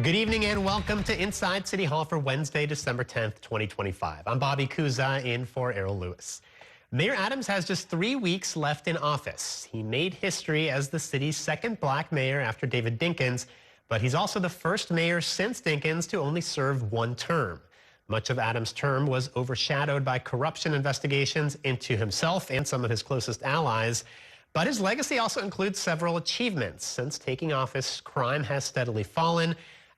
Good evening and welcome to Inside City Hall for Wednesday, December 10th, 2025. I'm Bobby Kuza in for Errol Lewis. Mayor Adams has just 3 weeks left in office. He made history as the city's second black mayor after David Dinkins, but he's also the first mayor since Dinkins to only serve one term. Much of Adams' term was overshadowed by corruption investigations into himself and some of his closest allies. But his legacy also includes several achievements. Since taking office, crime has steadily fallen.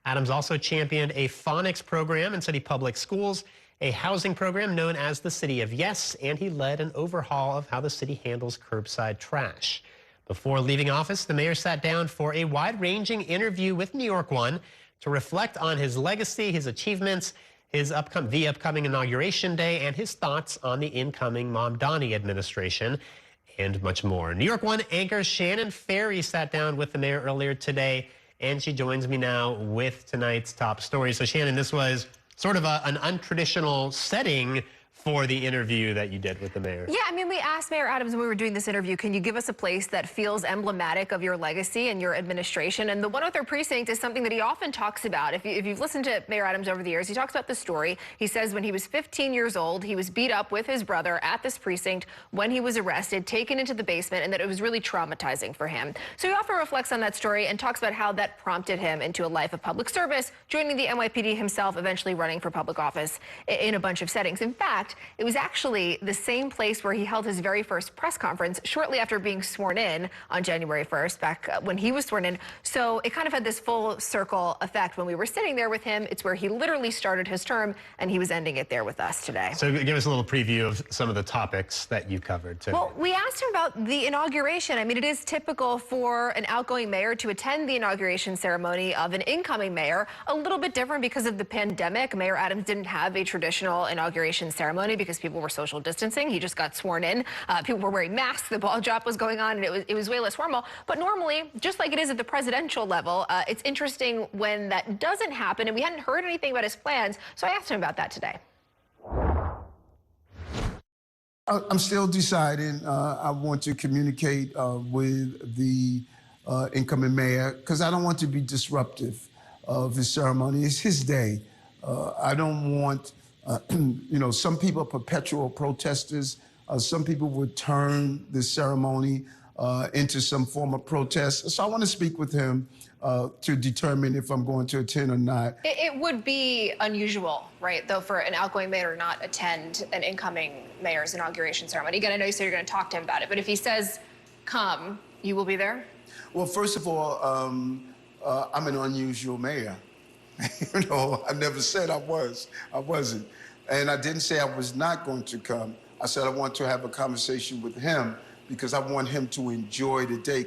Adams also championed a phonics program in city public schools, a housing program known as the City of Yes, and he led an overhaul of how the city handles curbside trash. Before leaving office, the mayor sat down for a wide-ranging interview with New York One to reflect on his legacy, his achievements, the upcoming Inauguration Day, and his thoughts on the incoming Mamdani administration, and much more. New York One anchor Shannan Ferry sat down with the mayor earlier today, and she joins me now with tonight's top story. So Shannan, this was sort of an untraditional setting for the interview that you did with the mayor. Yeah, I mean, we asked Mayor Adams when we were doing this interview, can you give us a place that feels emblematic of your legacy and your administration? And the 103rd Precinct is something that he often talks about. If you've listened to Mayor Adams over the years, he talks about the story. He says when he was 15 years old, he was beat up with his brother at this precinct when he was arrested, taken into the basement, and that it was really traumatizing for him. So he often reflects on that story and talks about how that prompted him into a life of public service, joining the NYPD himself, eventually running for public office in a bunch of settings. In fact, it was actually the same place where he held his very first press conference shortly after being sworn in on January 1st, back when he was sworn in. So it kind of had this full circle effect. When we were sitting there with him, it's where he literally started his term, and he was ending it there with us today. So give us a little preview of some of the topics that you covered today. Well, we asked him about the inauguration. I mean, it is typical for an outgoing mayor to attend the inauguration ceremony of an incoming mayor. A little bit different because of the pandemic. Mayor Adams didn't have a traditional inauguration ceremony because people were social distancing. He just got sworn in. People were wearing masks. The ball drop was going on, and it was way less formal. But normally, just like it is at the presidential level, it's interesting when that doesn't happen, and we hadn't heard anything about his plans. So I asked him about that today. I'm still deciding. I want to communicate with the incoming mayor because I don't want to be disruptive of his ceremony. It's his day. I don't want, some people are perpetual protesters. Some people would turn this ceremony into some form of protest. So I want to speak with him to determine if I'm going to attend or not. It would be unusual, right, though, for an outgoing mayor to not attend an incoming mayor's inauguration ceremony. Again, I know you said you're going to talk to him about it, but if he says, come, you will be there? Well, first of all, I'm an unusual mayor. I never said I was. I wasn't. And I didn't say I was not going to come. I said I want to have a conversation with him because I want him to enjoy the day.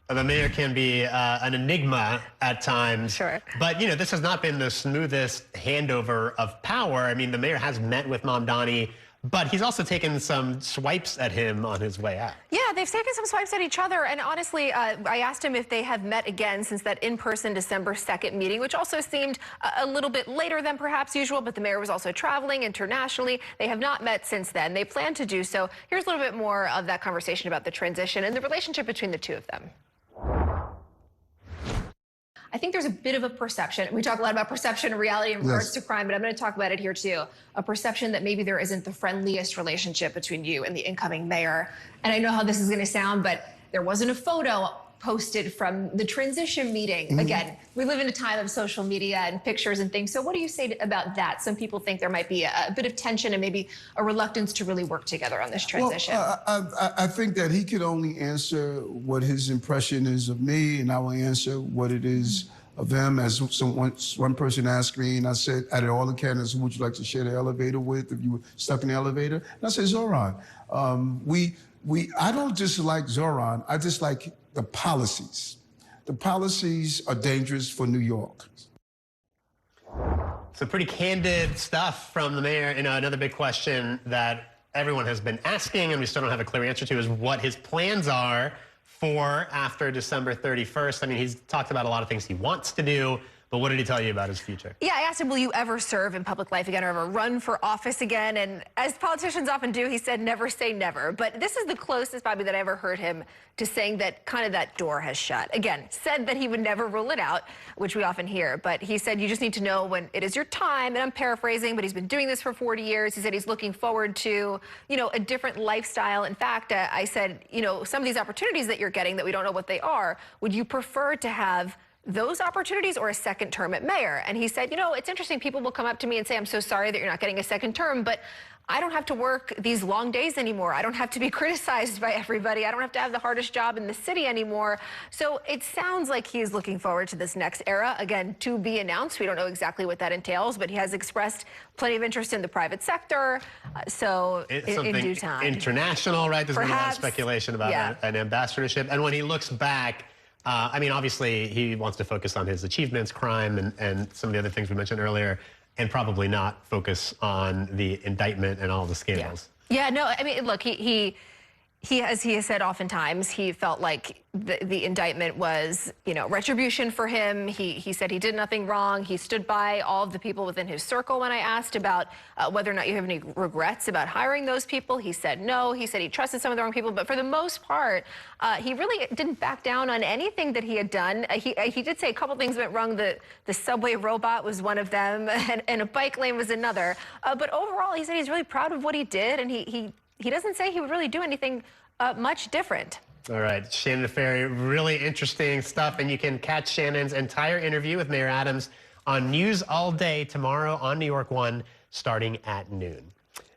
The mayor can be an enigma at times. Sure. But, this has not been the smoothest handover of power. I mean, the mayor has met with Mamdani, but he's also taken some swipes at him on his way out. Yeah, they've taken some swipes at each other. And honestly, I asked him if they have met again since that in-person December 2nd meeting, which also seemed a little bit later than perhaps usual. But the mayor was also traveling internationally. They have not met since then. They plan to do so. Here's a little bit more of that conversation about the transition and the relationship between the two of them. I think there's a bit of a perception. We talk a lot about perception and reality in regards to crime, but I'm going to talk about it here too. A perception that maybe there isn't the friendliest relationship between you and the incoming mayor. And I know how this is going to sound, but there wasn't a photo posted from the transition meeting. Again, we live in a time of social media and pictures and things. So what do you say about that? Some people think there might be a bit of tension and maybe a reluctance to really work together on this transition. Well, I think that he could only answer what his impression is of me, and I will answer what it is of him. As one person asked me, and I said, out of all the candidates, who would you like to share the elevator with if you were stuck in the elevator? And I said, Zoran. I don't dislike Zoran. I dislike the policies. The policies are dangerous for New York. So pretty candid stuff from the mayor. Another big question that everyone has been asking, and we still don't have a clear answer to, is what his plans are for after December 31st. I mean, he's talked about a lot of things he wants to do, But what did he tell you about his future? Yeah, I asked him, will you ever serve in public life again or ever run for office again? And as politicians often do, he said, never say never. But this is the closest, Bobby, that I ever heard him to saying that kind of that door has shut. Again, said that he would never rule it out, which we often hear. But he said, you just need to know when it is your time. And I'm paraphrasing, but he's been doing this for 40 years. He said he's looking forward to, a different lifestyle. In fact, I said, some of these opportunities that you're getting that we don't know what they are, would you prefer to have those opportunities or a second term at mayor? And he said, it's interesting. People will come up to me and say, I'm so sorry that you're not getting a second term, but I don't have to work these long days anymore. I don't have to be criticized by everybody. I don't have to have the hardest job in the city anymore. So it sounds like he's looking forward to this next era. Again, to be announced. We don't know exactly what that entails, but he has expressed plenty of interest in the private sector. So in due time. International, right? There's been a lot of speculation about yeah. an ambassadorship. And when he looks back, obviously he wants to focus on his achievements, crime, and some of the other things we mentioned earlier, and probably not focus on the indictment and all the scandals. Yeah, no, look, he as he has said oftentimes, he felt like the indictment was, retribution for him. He said he did nothing wrong. He stood by all of the people within his circle. When I asked about whether or not you have any regrets about hiring those people, he said no. He said he trusted some of the wrong people, but for the most part, he really didn't back down on anything that he had done. He did say a couple things went wrong. The subway robot was one of them, and a bike lane was another. But overall, he said he's really proud of what he did, and he doesn't say he would really do anything much different. All right, Shannan Ferry, really interesting stuff. And you can catch Shannan's entire interview with Mayor Adams on News All Day tomorrow on New York 1, starting at noon.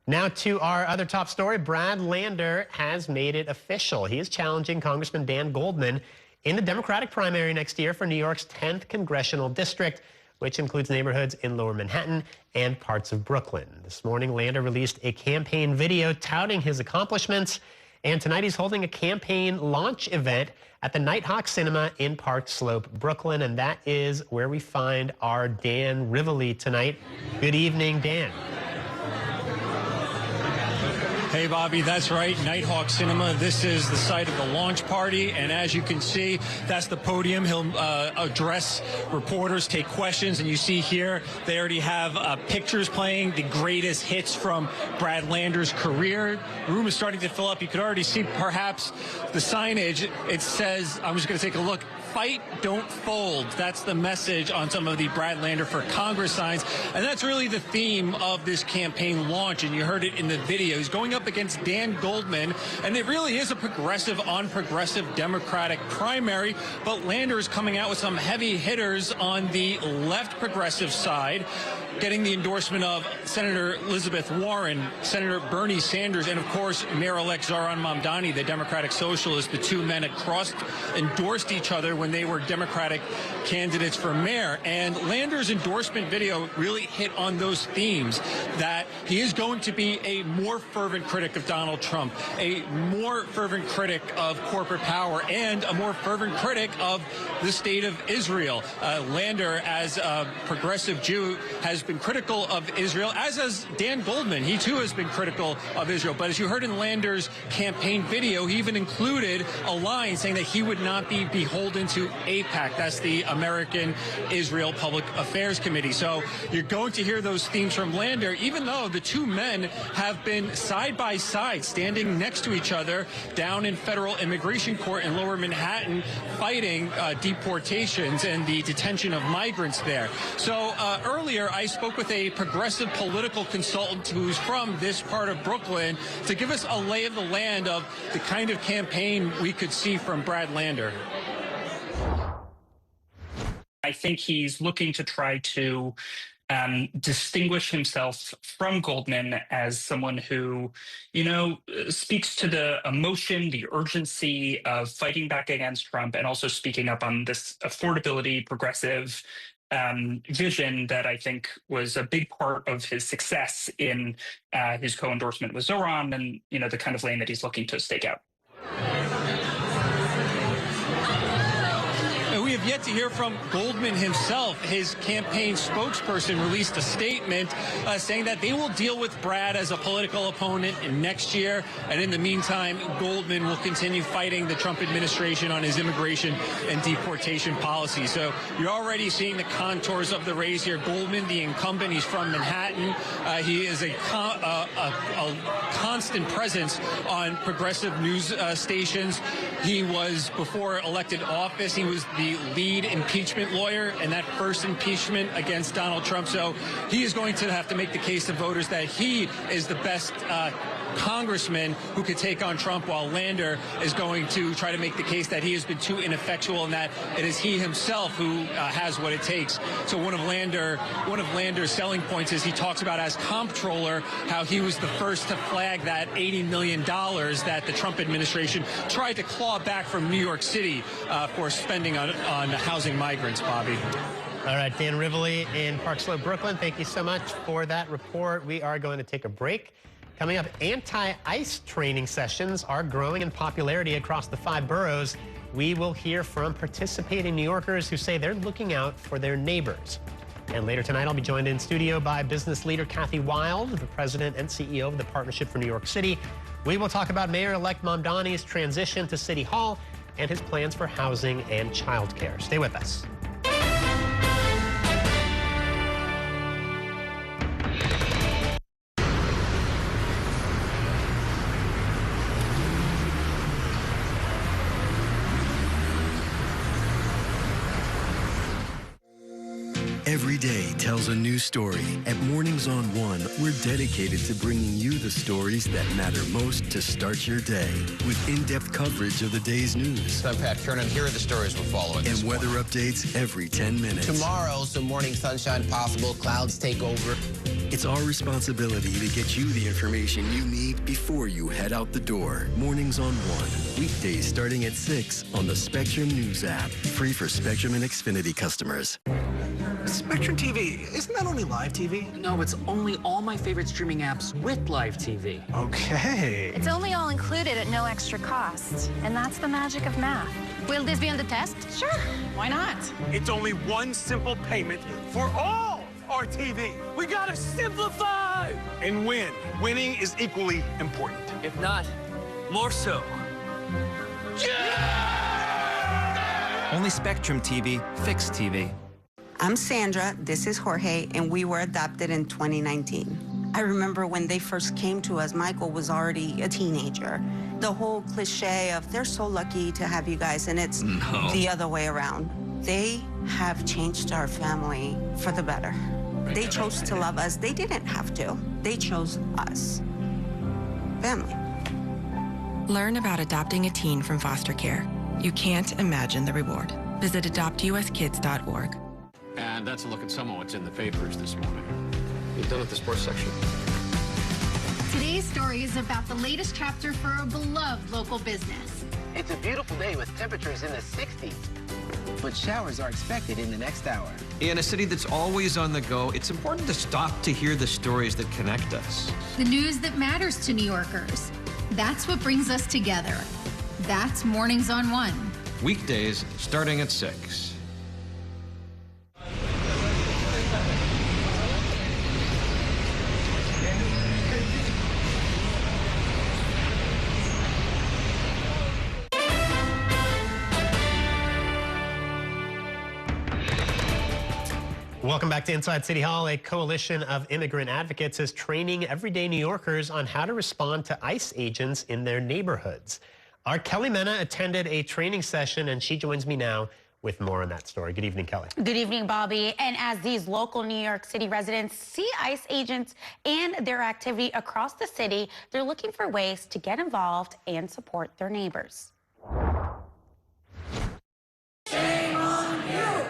Now to our other top story. Brad Lander has made it official. He is challenging Congressman Dan Goldman in the Democratic primary next year for New York's 10th Congressional District, which includes neighborhoods in Lower Manhattan and parts of Brooklyn. This morning, Lander released a campaign video touting his accomplishments. And tonight he's holding a campaign launch event at the Nighthawk Cinema in Park Slope, Brooklyn. And that is where we find our Dan Rivoli tonight. Good evening, Dan. Hey, Bobby, that's right. Nighthawk Cinema. This is the site of the launch party. And as you can see, that's the podium. He'll address reporters, take questions. And you see here, they already have pictures playing, the greatest hits from Brad Lander's career. The room is starting to fill up. You could already see perhaps the signage. It says, I'm just going to take a look. Fight, don't fold. That's the message on some of the Brad Lander for Congress signs. And that's really the theme of this campaign launch. And you heard it in the video. He's going up against Dan Goldman. And it really is a progressive on progressive Democratic primary. But Lander is coming out with some heavy hitters on the left progressive side, getting the endorsement of Senator Elizabeth Warren, Senator Bernie Sanders, and, of course, Mayor-elect Zohran Mamdani, the Democratic Socialist. The two men had endorsed each other when they were Democratic candidates for mayor. And Lander's endorsement video really hit on those themes, that he is going to be a more fervent critic of Donald Trump, a more fervent critic of corporate power, and a more fervent critic of the state of Israel. Lander, as a progressive Jew, has been critical of Israel, as has Dan Goldman. He, too, has been critical of Israel. But as you heard in Lander's campaign video, he even included a line saying that he would not be beholden to AIPAC. That's the American Israel Public Affairs Committee. So you're going to hear those themes from Lander, even though the two men have been side by side, standing next to each other down in federal immigration court in Lower Manhattan, fighting deportations and the detention of migrants there. So earlier, I spoke with a progressive political consultant who's from this part of Brooklyn to give us a lay of the land of the kind of campaign we could see from Brad Lander. I think he's looking to try to distinguish himself from Goldman as someone who, speaks to the emotion, the urgency of fighting back against Trump, and also speaking up on this affordability, progressive vision that I think was a big part of his success in his co-endorsement with Zohran, and, the kind of lane that he's looking to stake out. We have we've yet to hear from Goldman himself. His campaign spokesperson released a statement saying that they will deal with Brad as a political opponent next year. And in the meantime, Goldman will continue fighting the Trump administration on his immigration and deportation policy. So you're already seeing the contours of the race here. Goldman, the incumbent, he's from Manhattan. He is a constant presence on progressive news stations. He was, before elected office, he was the lead impeachment lawyer in that first impeachment against Donald Trump. So he is going to have to make the case to voters that he is the best congressman who could take on Trump, while Lander is going to try to make the case that he has been too ineffectual and that it is he himself who has what it takes. So one of Lander's selling points is he talks about, as comptroller, how he was the first to flag that $80 million that the Trump administration tried to claw back from New York City for spending on housing migrants, Bobby. All right, Dan Rivoli in Park Slope, Brooklyn, thank you so much for that report. We are going to take a break. Coming up, anti-ICE training sessions are growing in popularity across the 5 boroughs. We will hear from participating New Yorkers who say they're looking out for their neighbors. And later tonight, I'll be joined in studio by business leader Kathy Wild, the president and CEO of the Partnership for New York City. We will talk about Mayor-elect Mamdani's transition to City Hall and his plans for housing and childcare. Stay with us. Every day tells a new story. At Mornings on One, we're dedicated to bringing you the stories that matter most to start your day, with in-depth coverage of the day's news. I'm Pat Kernan. Here are the stories we're following. And weather updates every 10 minutes. Tomorrow, some morning sunshine possible. Clouds take over. It's our responsibility to get you the information you need before you head out the door. Mornings on One. Weekdays starting at 6 on the Spectrum News app. Free for Spectrum and Xfinity customers. Spectrum TV, isn't that only live TV? No, it's only all my favorite streaming apps with live TV. Okay. It's only all included at no extra cost. And that's the magic of math. Will this be on the test? Sure. Why not? It's only one simple payment for all our TV. We gotta simplify and win. Winning is equally important. If not, more so. Yeah! Only Spectrum TV, fixed TV. I'm Sandra, this is Jorge, and we were adopted in 2019. I remember when they first came to us, Michael was already a teenager. The whole cliche of, they're so lucky to have you guys, and it's the other way around. They have changed our family for the better. They chose to love us. They didn't have to. They chose us. Family. Learn about adopting a teen from foster care. You can't imagine the reward. Visit adoptuskids.org. And that's a look at some of what's in the papers this morning. You done with the sports section? Today's story is about the latest chapter for a beloved local business. It's a beautiful day with temperatures in the 60s, but showers are expected in the next hour. In a city that's always on the go, it's important to stop to hear the stories that connect us. The news that matters to New Yorkers. That's what brings us together. That's Mornings on One. Weekdays starting at 6. Welcome back to Inside City Hall. A coalition of immigrant advocates is training everyday New Yorkers on how to respond to ICE agents in their neighborhoods. Our Kelly Mena attended a training session, and she joins me now with more on that story. Good evening, Kelly. Good evening, Bobby. And as these local New York City residents see ICE agents and their activity across the city, they're looking for ways to get involved and support their neighbors. Shame on you!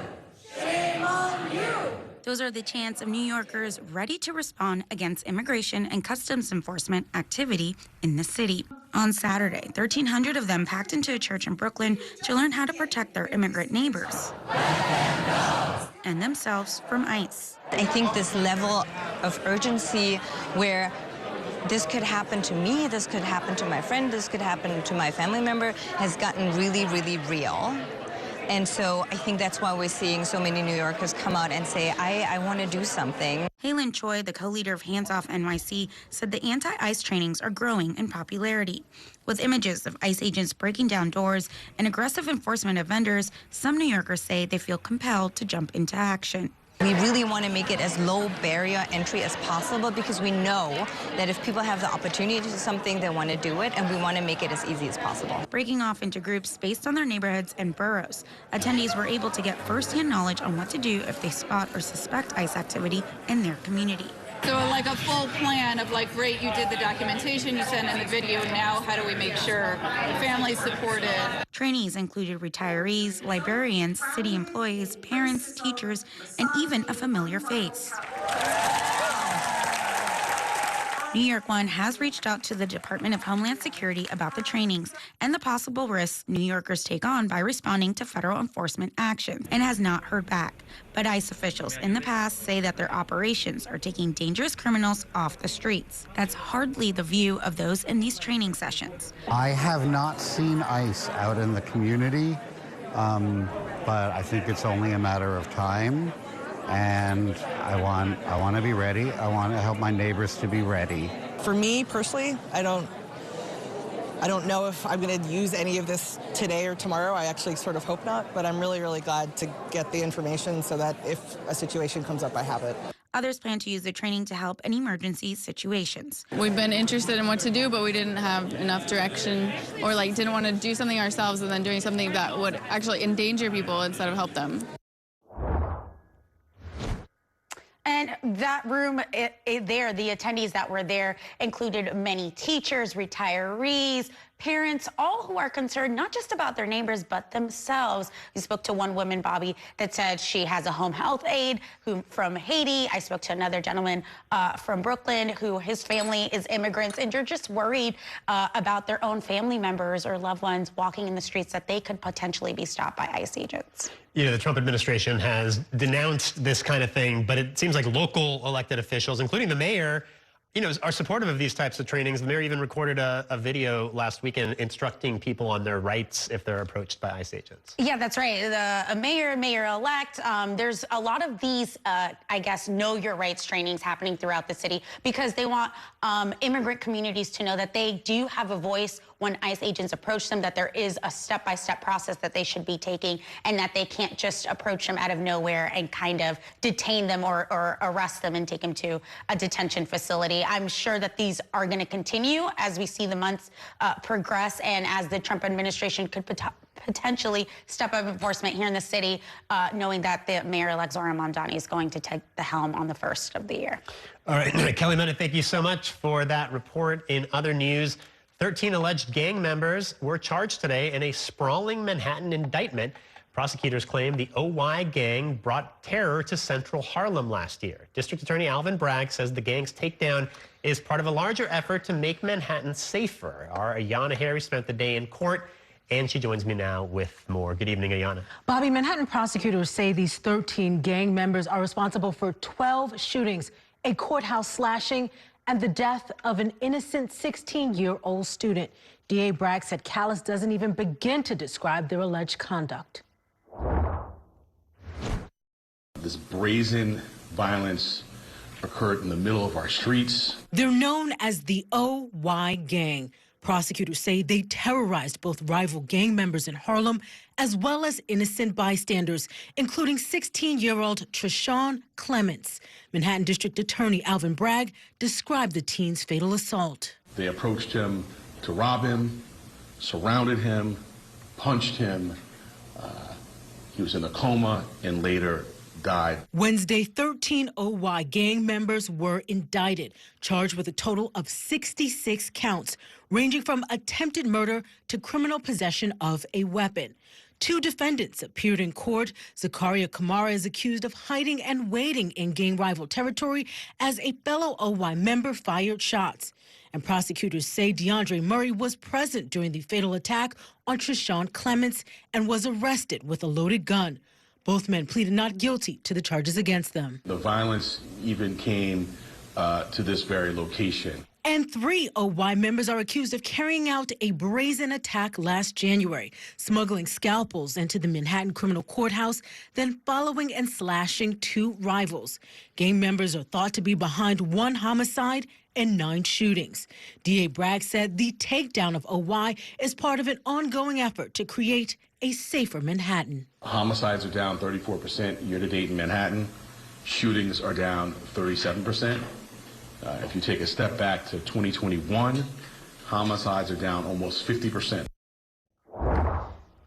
Shame on you! Those are the chants of New Yorkers ready to respond against immigration and customs enforcement activity in the city. On Saturday, 1,300 of them packed into a church in Brooklyn to learn how to protect their immigrant neighbors and themselves from ICE. I think this level of urgency where this could happen to me, this could happen to my friend, this could happen to my family member has gotten really, really real. And so I think that's why we're seeing so many New Yorkers come out and say, I want to do something. Halen Choi, the co-leader of Hands Off NYC, said the anti-ICE trainings are growing in popularity. With images of ICE agents breaking down doors and aggressive enforcement of vendors, some New Yorkers say they feel compelled to jump into action. We really want to make it as low barrier entry as possible because we know that if people have the opportunity to do something, they want to do it, and we want to make it as easy as possible. Breaking off into groups based on their neighborhoods and boroughs, attendees were able to get first-hand knowledge on what to do if they spot or suspect ICE activity in their community. So like a full plan of like, great, you did the documentation, you sent in the video, now how do we make sure the family's supported? Trainees included retirees, librarians, city employees, parents, teachers, and even a familiar face. New York One has reached out to the Department of Homeland Security about the trainings and the possible risks New Yorkers take on by responding to federal enforcement action and has not heard back. But ICE officials in the past say that their operations are taking dangerous criminals off the streets. That's hardly the view of those in these training sessions. I have not seen ICE out in the community, but I think it's only a matter of time. And I want to be ready. I want to help my neighbors to be ready. For me personally, I don't know if I'm going to use any of this today or tomorrow. I actually sort of hope not, but I'm really, really glad to get the information so that if a situation comes up, I have it. Others plan to use the training to help in emergency situations. We've been interested in what to do, but we didn't have enough direction or didn't want to do something ourselves and then doing something that would actually endanger people instead of help them. And that room there, the attendees that were there included many teachers, retirees, parents, all who are concerned not just about their neighbors, but themselves. We spoke to one woman, Bobby, that said she has a home health aide from Haiti. I spoke to another gentleman from Brooklyn who his family is immigrants, and you're just worried about their own family members or loved ones walking in the streets that they could potentially be stopped by ICE agents. You know, the Trump administration has denounced this kind of thing, but it seems like local elected officials, including the mayor, are supportive of these types of trainings. The mayor even recorded a video last weekend instructing people on their rights if they're approached by ICE agents. Yeah, that's right. The mayor-elect, there's a lot of these, I guess, know your rights trainings happening throughout the city because they want immigrant communities to know that they do have a voice when ICE agents approach them, that there is a step-by-step process that they should be taking and that they can't just approach them out of nowhere and kind of detain them or arrest them and take them to a detention facility. I'm sure that these are going to continue as we see the months progress and as the Trump administration could potentially step up enforcement here in the city, knowing that the mayor-elect Zohran Mamdani is going to take the helm on the 1st of the year. All right, Kelly Mena, thank you so much for that report. In other news, 13 alleged gang members were charged today in a sprawling Manhattan indictment. Prosecutors claim the OY gang brought terror to central Harlem last year. District Attorney Alvin Bragg says the gang's takedown is part of a larger effort to make Manhattan safer. Our Ayanna Harry spent the day in court, and she joins me now with more. Good evening, Ayanna. Bobby, Manhattan prosecutors say these 13 gang members are responsible for 12 shootings, a courthouse slashing, and the death of an innocent 16-year-old student. DA Bragg said callous doesn't even begin to describe their alleged conduct. This brazen violence occurred in the middle of our streets. They're known as the OY gang. Prosecutors say they terrorized both rival gang members in Harlem as well as innocent bystanders, including 16-year-old Treshawn Clements. Manhattan District Attorney Alvin Bragg described the teen's fatal assault. They approached him to rob him, surrounded him, punched him. He was in a coma and later died. Wednesday, 13 OY gang members were indicted, charged with a total of 66 counts, ranging from attempted murder to criminal possession of a weapon. 2 defendants appeared in court. Zakaria Kamara is accused of hiding and waiting in gang rival territory as a fellow OY member fired shots. And prosecutors say DeAndre Murray was present during the fatal attack on Treshawn Clements and was arrested with a loaded gun. Both men pleaded not guilty to the charges against them. The violence even came to this very location. And 3 OY members are accused of carrying out a brazen attack last January, smuggling scalpels into the Manhattan criminal courthouse, then following and slashing 2 rivals. Gang members are thought to be behind 1 homicide and 9 shootings. DA Bragg said the takedown of OY is part of an ongoing effort to create a safer Manhattan. Homicides are down 34% year-to-date in Manhattan. Shootings are down 37%. If you take a step back to 2021, homicides are down almost 50%.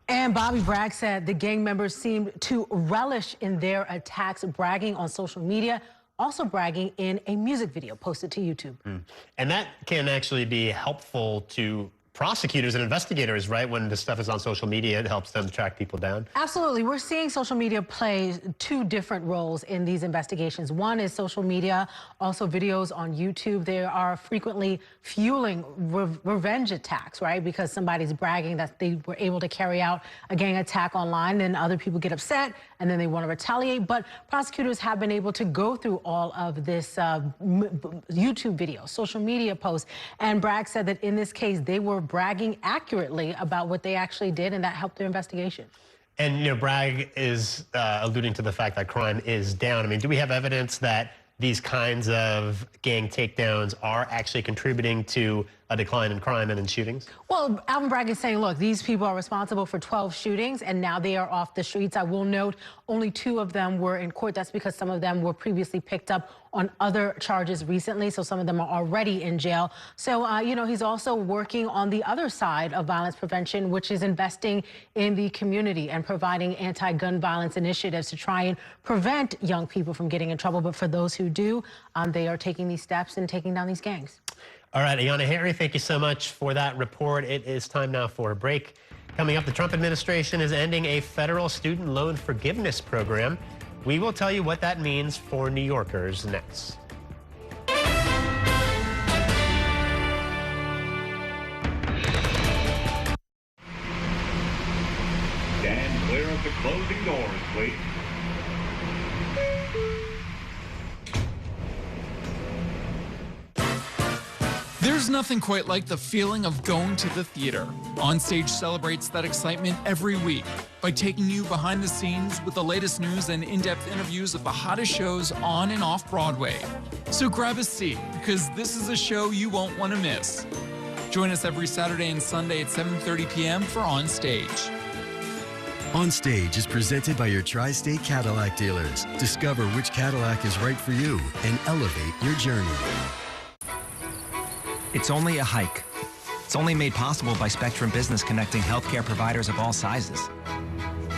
And Bobby Bragg said the gang members seemed to relish in their attacks, bragging on social media, also bragging in a music video posted to YouTube. And that can actually be helpful to prosecutors and investigators, right? When this stuff is on social media, it helps them track people down. Absolutely. We're seeing social media play 2 different roles in these investigations. One is social media, also videos on YouTube. They are frequently fueling revenge attacks, right? Because somebody's bragging that they were able to carry out a gang attack online, then other people get upset and then they want to retaliate. But prosecutors have been able to go through all of this YouTube video, social media posts. And Bragg said that in this case, they were bragging accurately about what they actually did, and that helped their investigation. And, you know, Bragg is alluding to the fact that crime is down. I mean, do we have evidence that these kinds of gang takedowns are actually contributing to a decline in crime and in shootings? Well, Alvin Bragg is saying, look, these people are responsible for 12 shootings, and now they are off the streets. I will note only 2 of them were in court. That's because some of them were previously picked up on other charges recently, so some of them are already in jail. So, you know, he's also working on the other side of violence prevention, which is investing in the community and providing anti-gun violence initiatives to try and prevent young people from getting in trouble. But for those who do, they are taking these steps and taking down these gangs. All right, Ayanna Harry, thank you so much for that report. It is time now for a break. Coming up, the Trump administration is ending a federal student loan forgiveness program. We will tell you what that means for New Yorkers next. Stand clear of the closing doors, please. There's nothing quite like the feeling of going to the theater. Onstage celebrates that excitement every week by taking you behind the scenes with the latest news and in-depth interviews of the hottest shows on and off Broadway. So grab a seat, because this is a show you won't want to miss. Join us every Saturday and Sunday at 7:30 p.m. for Onstage. Onstage is presented by your Tri-State Cadillac dealers. Discover which Cadillac is right for you and elevate your journey. It's only a hike. It's only made possible by Spectrum Business connecting healthcare providers of all sizes.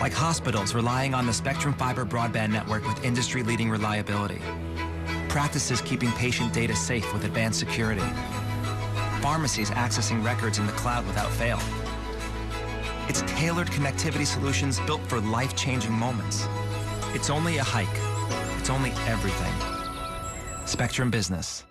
Like hospitals relying on the Spectrum Fiber broadband network with industry-leading reliability. Practices keeping patient data safe with advanced security. Pharmacies accessing records in the cloud without fail. It's tailored connectivity solutions built for life-changing moments. It's only a hike. It's only everything. Spectrum Business.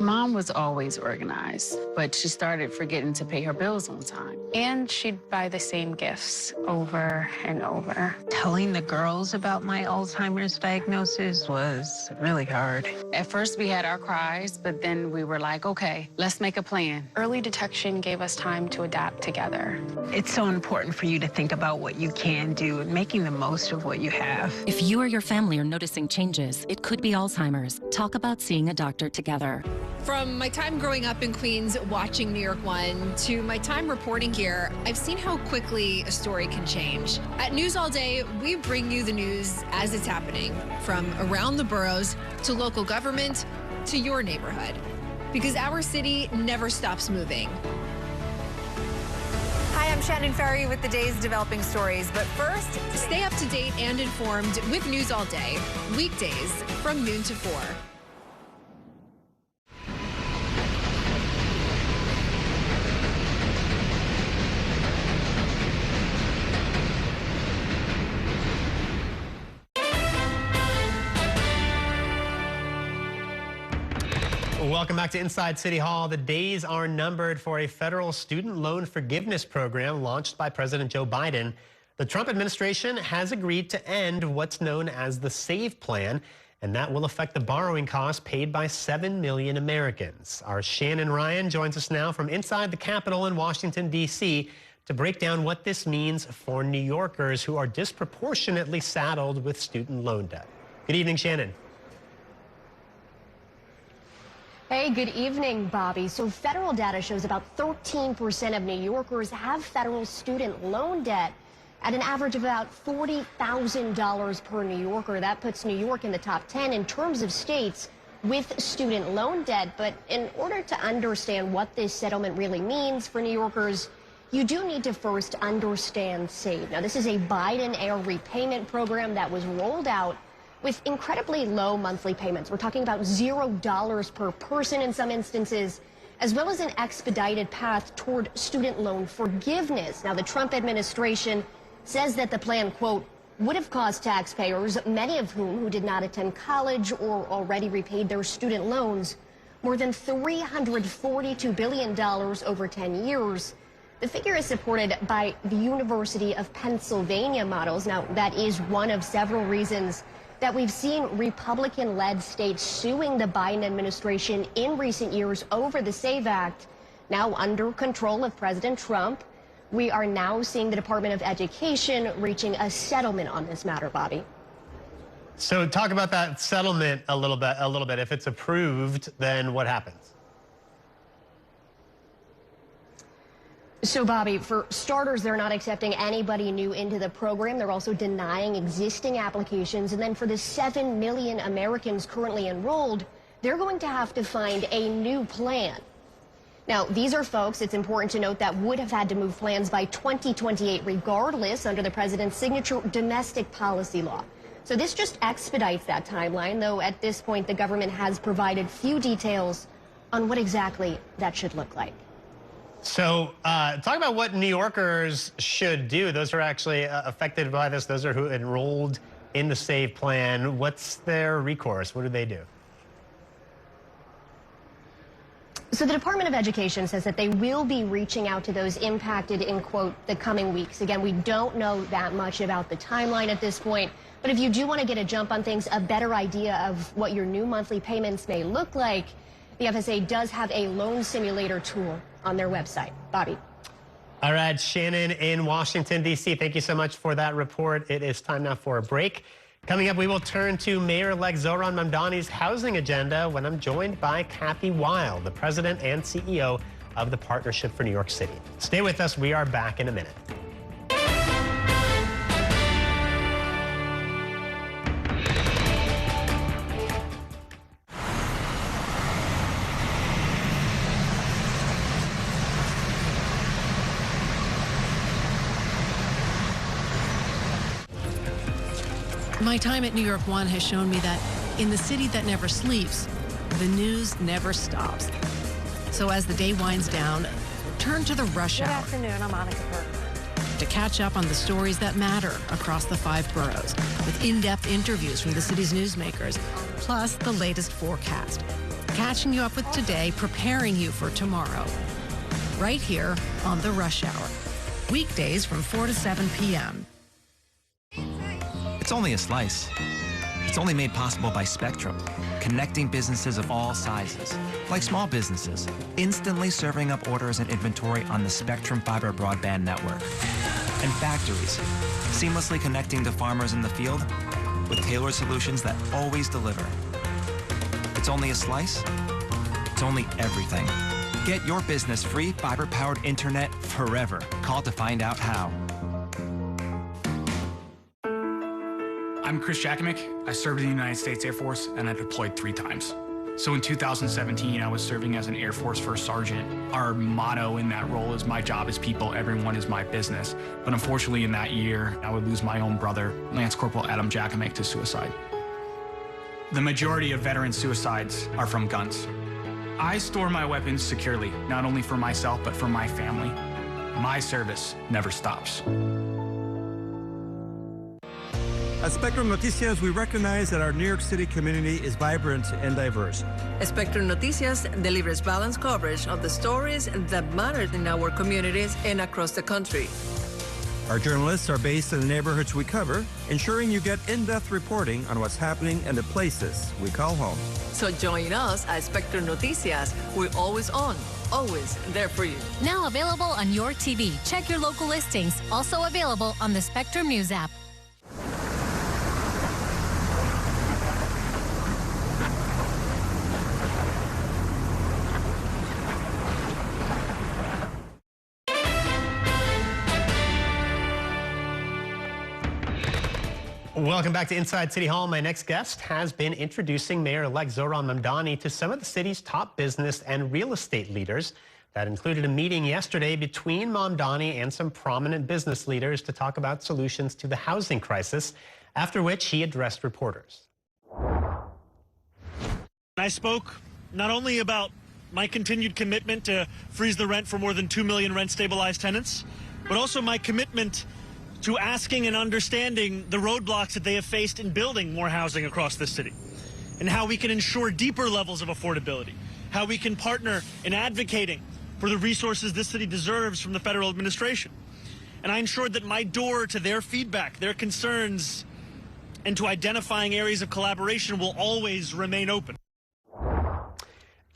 Mom was always organized, but she started forgetting to pay her bills on time. And she'd buy the same gifts over and over. Telling the girls about my Alzheimer's diagnosis was really hard. At first, we had our cries, but then we were like, okay, let's make a plan. Early detection gave us time to adapt together. It's so important for you to think about what you can do and making the most of what you have. If you or your family are noticing changes, it could be Alzheimer's. Talk about seeing a doctor together. From my time growing up in Queens watching New York One to my time reporting here, I've seen how quickly a story can change. At News All Day, we bring you the news as it's happening, from around the boroughs to local government to your neighborhood, because our city never stops moving. Hi, I'm Shannan Ferry with the day's developing stories. But first, stay up to date and informed with News All Day, weekdays from noon to 4. Welcome back to Inside City Hall. The days are numbered for a federal student loan forgiveness program launched by President Joe Biden. The Trump administration has agreed to end what's known as the SAVE plan, and that will affect the borrowing costs paid by 7 million Americans. Our Shannan Ryan joins us now from inside the Capitol in Washington, D.C. to break down what this means for New Yorkers who are disproportionately saddled with student loan debt. Good evening, Shannan. Hey, good evening, Bobby. So federal data shows about 13% of New Yorkers have federal student loan debt at an average of about $40,000 per New Yorker. That puts New York in the top 10 in terms of states with student loan debt. But in order to understand what this settlement really means for New Yorkers, you do need to first understand SAVE. Now, this is a Biden-era repayment program that was rolled out with incredibly low monthly payments. We're talking about $0 per person in some instances, as well as an expedited path toward student loan forgiveness. Now, the Trump administration says that the plan, quote, would have cost taxpayers, many of whom did not attend college or already repaid their student loans, more than $342 billion over 10 years. The figure is supported by the University of Pennsylvania models. Now, that is one of several reasons that we've seen Republican-led states suing the Biden administration in recent years over the SAVE Act. Now under control of President Trump, we are now seeing the Department of Education reaching a settlement on this matter, Bobby. So talk about that settlement a little bit. If it's approved, then what happens? So, Bobby, for starters, they're not accepting anybody new into the program. They're also denying existing applications. And then for the 7 million Americans currently enrolled, they're going to have to find a new plan. Now, these are folks, it's important to note, that would have had to move plans by 2028 regardless under the president's signature domestic policy law. So this just expedites that timeline, though at this point the government has provided few details on what exactly that should look like. So talk about what New Yorkers should do. Those are actually affected by this. Those are who enrolled in the SAVE plan. What's their recourse? What do they do? So the Department of Education says that they will be reaching out to those impacted in, quote, the coming weeks. Again, we don't know that much about the timeline at this point. But if you do want to get a jump on things, a better idea of what your new monthly payments may look like, the FSA does have a loan simulator tool on their website. Bobby. All right, Shannan in Washington, D.C., thank you so much for that report. It is time now for a break. Coming up, we will turn to Mayor-elect Zohran Mamdani's housing agenda when I'm joined by Kathy Weil, the president and CEO of the Partnership for New York City. Stay with us. We are back in a minute. My time at New York One has shown me that in the city that never sleeps, the news never stops. So as the day winds down, turn to the rush hour. Good afternoon, I'm Monica Perkins. To catch up on the stories that matter across the 5 boroughs, with in-depth interviews from the city's newsmakers, plus the latest forecast. Catching you up with today, preparing you for tomorrow. Right here on the Rush Hour. Weekdays from 4 to 7 p.m. It's only a slice. It's only made possible by Spectrum, connecting businesses of all sizes, like small businesses, instantly serving up orders and inventory on the Spectrum fiber broadband network. And factories, seamlessly connecting to farmers in the field with tailored solutions that always deliver. It's only a slice. It's only everything. Get your business free fiber-powered internet forever. Call to find out how. I'm Chris Jakimick. I served in the United States Air Force and I deployed 3 times. So in 2017, I was serving as an Air Force First Sergeant. Our motto in that role is my job is people, everyone is my business. But unfortunately in that year, I would lose my own brother, Lance Corporal Adam Jakimick, to suicide. The majority of veteran suicides are from guns. I store my weapons securely, not only for myself, but for my family. My service never stops. At Spectrum Noticias, we recognize that our New York City community is vibrant and diverse. Spectrum Noticias delivers balanced coverage of the stories that matter in our communities and across the country. Our journalists are based in the neighborhoods we cover, ensuring you get in-depth reporting on what's happening in the places we call home. So join us at Spectrum Noticias. We're always on, always there for you. Now available on your TV. Check your local listings. Also available on the Spectrum News app. Welcome back to Inside City Hall. My next guest has been introducing Mayor-elect Zohran Mamdani to some of the city's top business and real estate leaders. That included a meeting yesterday between Mamdani and some prominent business leaders to talk about solutions to the housing crisis, after which he addressed reporters. I spoke not only about my continued commitment to freeze the rent for more than 2 million rent-stabilized tenants, but also my commitment to asking and understanding the roadblocks that they have faced in building more housing across this city, and how we can ensure deeper levels of affordability, how we can partner in advocating for the resources this city deserves from the federal administration. And I ensured that my door to their feedback, their concerns, and to identifying areas of collaboration will always remain open.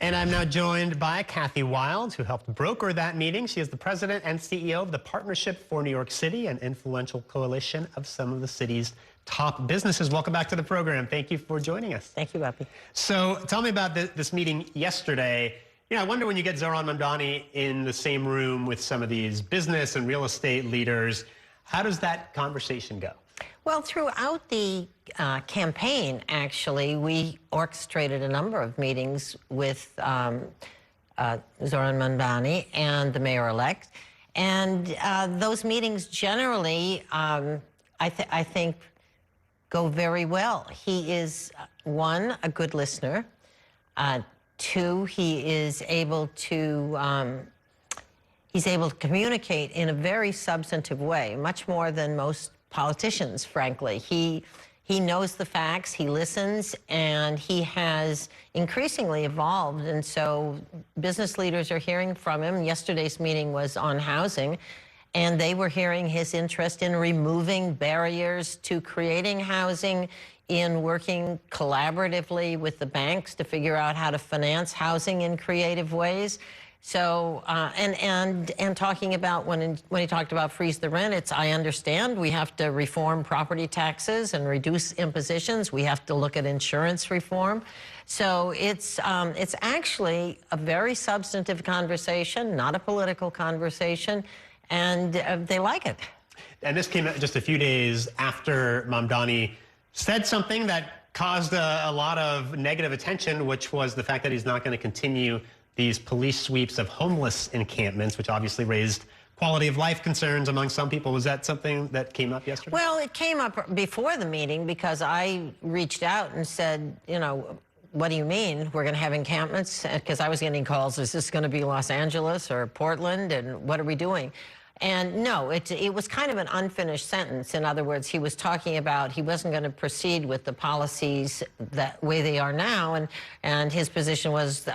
And I'm now joined by Kathy Wild, who helped broker that meeting. She is the president and CEO of the Partnership for New York City, an influential coalition of some of the city's top businesses. Welcome back to the program. Thank you for joining us. Thank you, Bobby. So tell me about this meeting yesterday. You know, I wonder when you get Zohran Mamdani in the same room with some of these business and real estate leaders, how does that conversation go? Well, throughout the campaign, actually, we orchestrated a number of meetings with Zohran Mamdani and the mayor-elect. And those meetings generally, I think, go very well. He is, one, a good listener. Two, he is able to communicate in a very substantive way, much more than most politicians, frankly. He knows the facts, he listens, and he has increasingly evolved. And so business leaders are hearing from him. Yesterday's meeting was on housing, and they were hearing his interest in removing barriers to creating housing, in working collaboratively with the banks to figure out how to finance housing in creative ways. So, and talking about when he talked about freeze the rent, it's, I understand we have to reform property taxes and reduce impositions. We have to look at insurance reform. So it's actually a very substantive conversation, not a political conversation, and they like it. And this came just a few days after Mamdani said something that caused a lot of negative attention, which was the fact that he's not going to continue these police sweeps of homeless encampments, which obviously raised quality of life concerns among some people. Was that something that came up yesterday? Well, it came up before the meeting because I reached out and said, you know, what do you mean we're going to have encampments? Because I was getting calls, is this going to be Los Angeles or Portland, and what are we doing? And no, it was kind of an unfinished sentence. In other words, he was talking about he wasn't going to proceed with the policies that way they are now. And his position was,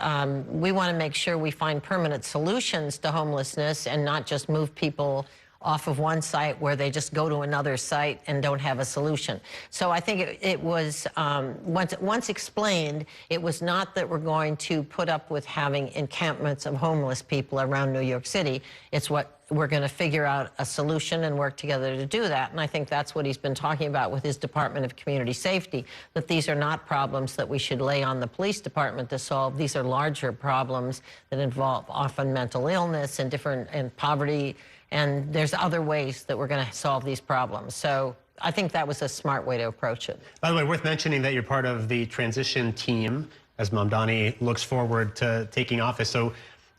we want to make sure we find permanent solutions to homelessness and not just move people off of one site where they just go to another site and don't have a solution. So I think it was, once explained, it was not that we're going to put up with having encampments of homeless people around New York City. It's what we're going to figure out a solution and work together to do that. And I think that's what he's been talking about with his Department of Community Safety, that these are not problems that we should lay on the police department to solve. These are larger problems that involve often mental illness and poverty. And there's other ways that we're going to solve these problems. So I think that was a smart way to approach it. By the way, worth mentioning that you're part of the transition team as Mamdani looks forward to taking office. So,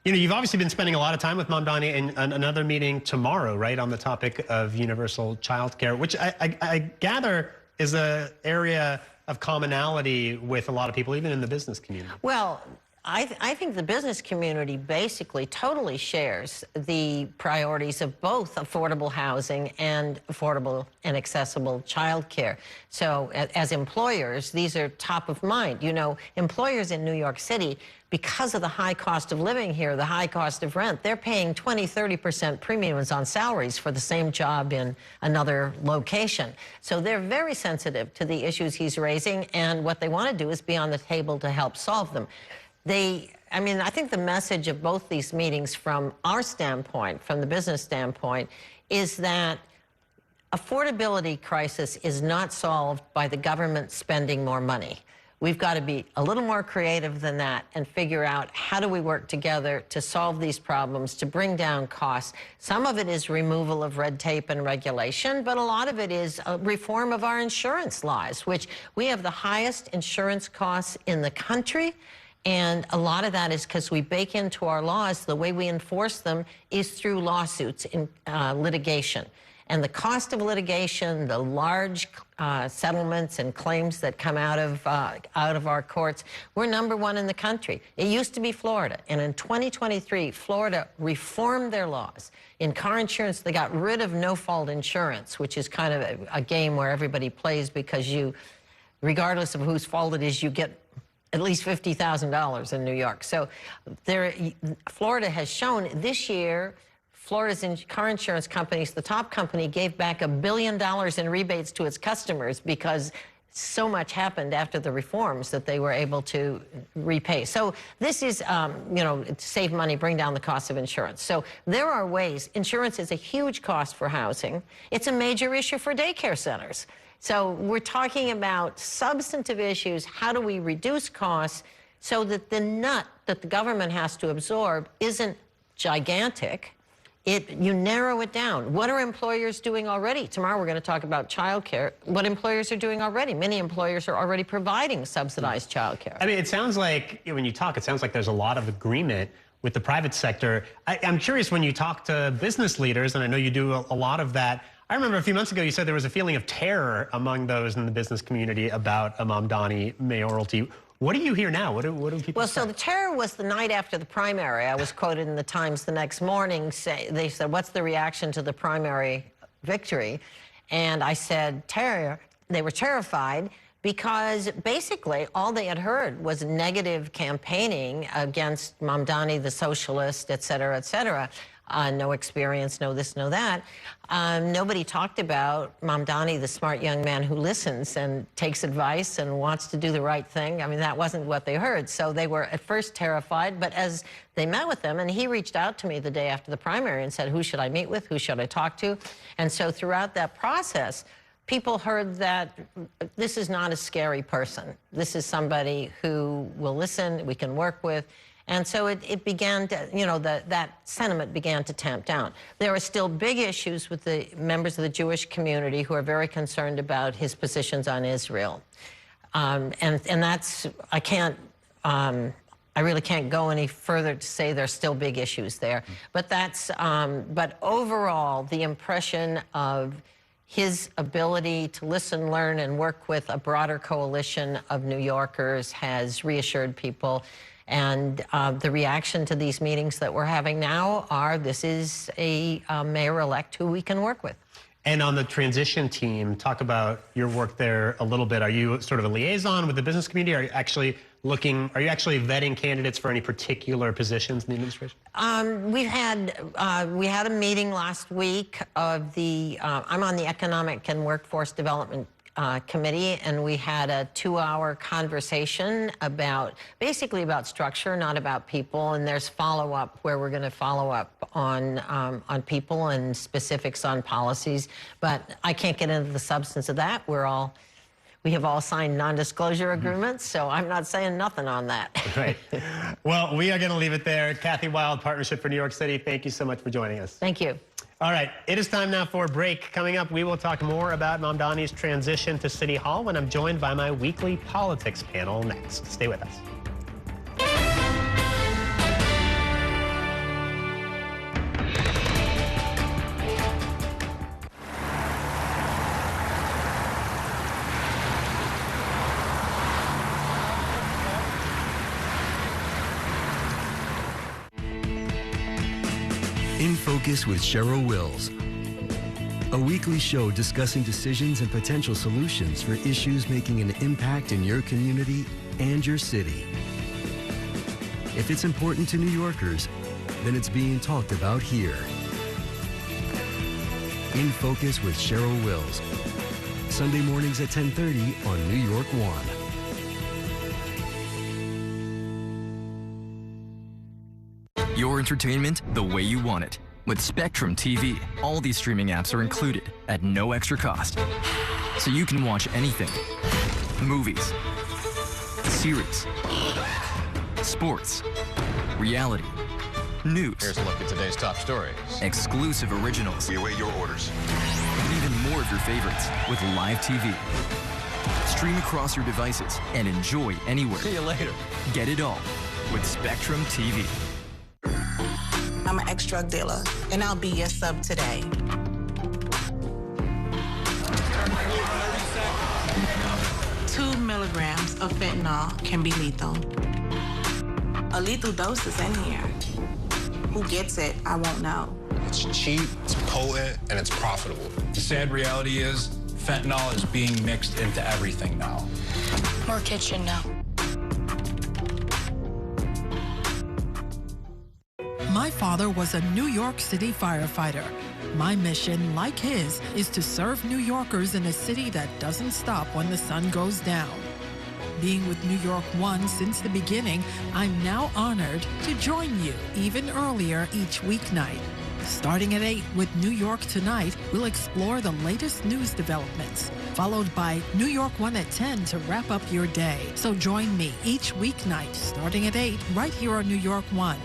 you know, you've obviously been spending a lot of time with Mamdani in another meeting tomorrow, right, on the topic of universal child care, which I gather is an area of commonality with a lot of people, even in the business community. Well, I think the business community basically totally shares the priorities of both affordable housing and affordable and accessible childcare. So as employers, these are top of mind. You know, employers in New York City, because of the high cost of living here, the high cost of rent, they're paying 20–30% premiums on salaries for the same job in another location. So they're very sensitive to the issues he's raising, and what they want to do is be on the table to help solve them. I mean, I think the message of both these meetings from our standpoint, from the business standpoint, is that affordability crisis is not solved by the government spending more money. We've got to be a little more creative than that and figure out how do we work together to solve these problems, to bring down costs. Some of it is removal of red tape and regulation, but a lot of it is a reform of our insurance laws, which we have the highest insurance costs in the country. And a lot of that is because we bake into our laws, the way we enforce them is through lawsuits in litigation. And the cost of litigation, the large settlements and claims that come out of our courts, we're #1 in the country. It used to be Florida. And in 2023, Florida reformed their laws. In car insurance, they got rid of no-fault insurance, which is kind of a game where everybody plays because you, regardless of whose fault it is, you get at least $50,000 in New York. So Florida has shown this year, Florida's car insurance companies, the top company, gave back $1 billion in rebates to its customers because so much happened after the reforms that they were able to repay. So this is, you know, save money, bring down the cost of insurance. So there are ways. Insurance is a huge cost for housing. It's a major issue for daycare centers. So we're talking about substantive issues. How do we reduce costs so that the nut that the government has to absorb isn't gigantic? You narrow it down. What are employers doing already? Tomorrow we're going to talk about childcare. What employers are doing already. Many employers are already providing subsidized childcare. I mean, it sounds like, when you talk, it sounds like there's a lot of agreement with the private sector. I'm curious, when you talk to business leaders, and I know you do a lot of that, I remember a few months ago you said there was a feeling of terror among those in the business community about a Mamdani mayoralty. What do you hear now? What do people say? So the terror was the night after the primary. I was quoted in the Times the next morning. They said, what's the reaction to the primary victory? And I said, terror. They were terrified because basically all they had heard was negative campaigning against Mamdani, the socialist, et cetera, et cetera. No experience, no this, no that. Nobody talked about Mamdani, the smart young man who listens and takes advice and wants to do the right thing. I mean, that wasn't what they heard. So they were at first terrified, but as they met with him, and he reached out to me the day after the primary and said, who should I meet with? Who should I talk to? And so throughout that process, people heard that this is not a scary person. This is somebody who will listen, we can work with. And so it began to, you know, that sentiment began to tamp down. There are still big issues with the members of the Jewish community who are very concerned about his positions on Israel. And that's, I really can't go any further to say there's still big issues there. But that's, but overall, the impression of his ability to listen, learn, and work with a broader coalition of New Yorkers has reassured people. And the reaction to these meetings that we're having now are, this is a mayor-elect who we can work with. And on the transition team, talk about your work there a little bit. Are you sort of a liaison with the business community? Are you actually vetting candidates for any particular positions in the administration? We had a meeting last week of the, I'm on the Economic and Workforce Development Committee, and we had a 2-hour conversation about, basically about structure, not about people, and there's follow-up where we're going to follow up on people and specifics on policies, but I can't get into the substance of that. We have all signed non-disclosure agreements, so I'm not saying nothing on that. Right. Well, we are going to leave it there. Kathy Wild, Partnership for New York City, thank you so much for joining us. Thank you. All right, it is time now for a break. Coming up, we will talk more about Mamdani's transition to City Hall when I'm joined by my weekly politics panel next. Stay with us. In Focus with Cheryl Wills. A weekly show discussing decisions and potential solutions for issues making an impact in your community and your city. If it's important to New Yorkers, then it's being talked about here. In Focus with Cheryl Wills. Sunday mornings at 10:30 on New York One. Your entertainment the way you want it. With Spectrum TV, all these streaming apps are included at no extra cost. So you can watch anything. Movies, series, sports, reality, news. Here's a look at today's top stories. Exclusive originals. We await your orders. And even more of your favorites with live TV. Stream across your devices and enjoy anywhere. See you later. Get it all with Spectrum TV. I'm an ex-drug dealer, and I'll be your sub today. 2 milligrams of fentanyl can be lethal. A lethal dose is in here. Who gets it, I won't know. It's cheap, it's potent, and it's profitable. The sad reality is fentanyl is being mixed into everything now. More kitchen now. My father was a New York City firefighter. My mission, like his, is to serve New Yorkers in a city that doesn't stop when the sun goes down. Being with New York One since the beginning, I'm now honored to join you even earlier each weeknight. Starting at 8 with New York Tonight, we'll explore the latest news developments, followed by New York One at 10 to wrap up your day. So join me each weeknight starting at 8 right here on New York One.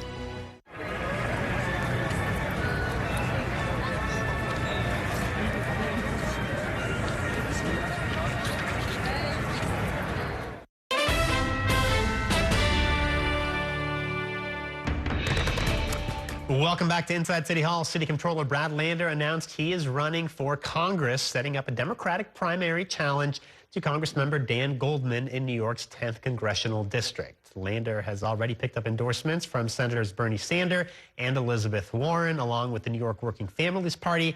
Welcome back to Inside City Hall. City Comptroller Brad Lander announced he is running for Congress, setting up a Democratic primary challenge to Congressmember Dan Goldman in New York's 10th Congressional District. Lander has already picked up endorsements from Senators Bernie Sanders and Elizabeth Warren, along with the New York Working Families Party.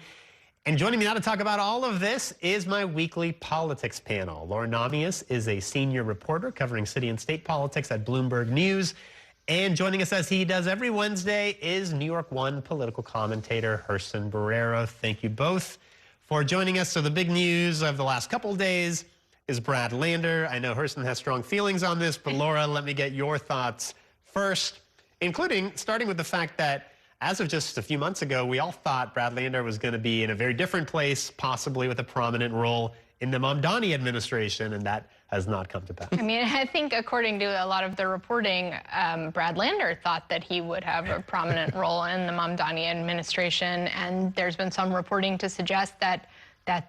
And joining me now to talk about all of this is my weekly politics panel. Laura Namias is a senior reporter covering city and state politics at Bloomberg News. And joining us as he does every Wednesday is New York One political commentator Gerson Barrera. Thank you both for joining us. So the big news of the last couple of days is Brad Lander. I know Gerson has strong feelings on this, but Laura, let me get your thoughts first, including starting with the fact that as of just a few months ago, we all thought Brad Lander was going to be in a very different place, possibly with a prominent role in the Mamdani administration, and that has not come to pass. I mean, I think according to a lot of the reporting, Brad Lander thought that he would have a prominent role in the Mamdani administration, and there's been some reporting to suggest that